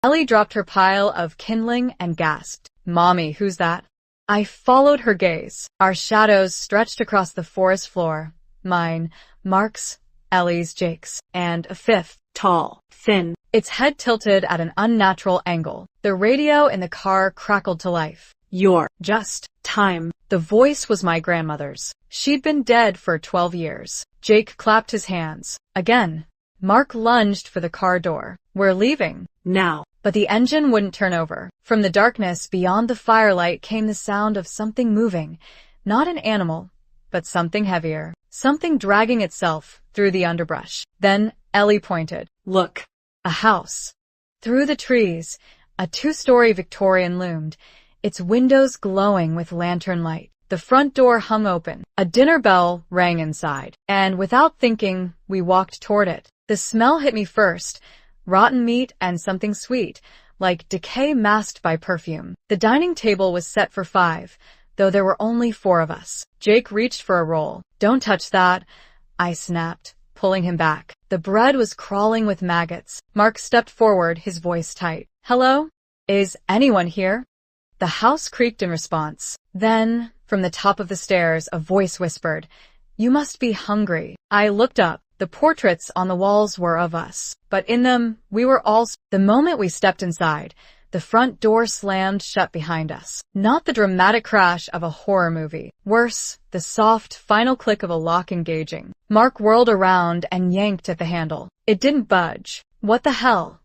Ellie dropped her pile of kindling and gasped. Mommy, who's that? I followed her gaze. Our shadows stretched across the forest floor. Mine, Mark's, Ellie's, Jake's, and a fifth, tall, thin, its head tilted at an unnatural angle. The radio in the car crackled to life. You're just time. The voice was my grandmother's. She'd been dead for 12 years. Jake clapped his hands. Again. Mark lunged for the car door. We're leaving. Now. But the engine wouldn't turn over. From the darkness beyond the firelight came the sound of something moving. Not an animal, but something heavier. Something dragging itself through the underbrush. Then Ellie pointed. Look. A house. Through the trees, a 2-story Victorian loomed, its windows glowing with lantern light. The front door hung open. A dinner bell rang inside, and without thinking, we walked toward it. The smell hit me first, rotten meat and something sweet, like decay masked by perfume. The dining table was set for 5, though there were only 4 of us. Jake reached for a roll. Don't touch that, I snapped, pulling him back. The bread was crawling with maggots. Mark stepped forward, his voice tight. Hello? Is anyone here? The house creaked in response. Then, from the top of the stairs, a voice whispered, You must be hungry. I looked up. The portraits on the walls were of us, but in them, we were all. The moment we stepped inside, the front door slammed shut behind us. Not the dramatic crash of a horror movie. Worse, the soft, final click of a lock engaging. Mark whirled around and yanked at the handle. It didn't budge. What the hell?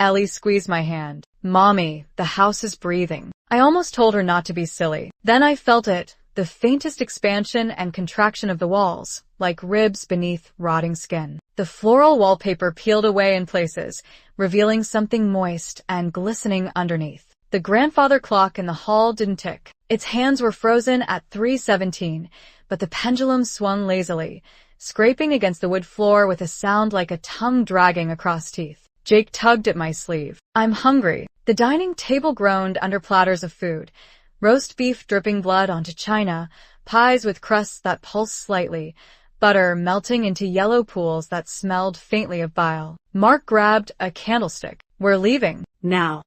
Ellie squeezed my hand. Mommy, the house is breathing. I almost told her not to be silly. Then I felt it, the faintest expansion and contraction of the walls, like ribs beneath rotting skin. The floral wallpaper peeled away in places, revealing something moist and glistening underneath. The grandfather clock in the hall didn't tick. Its hands were frozen at 3:17, but the pendulum swung lazily, scraping against the wood floor with a sound like a tongue dragging across teeth. Jake tugged at my sleeve. I'm hungry. The dining table groaned under platters of food. Roast beef dripping blood onto china, pies with crusts that pulsed slightly, butter melting into yellow pools that smelled faintly of bile. Mark grabbed a candlestick. We're leaving. Now.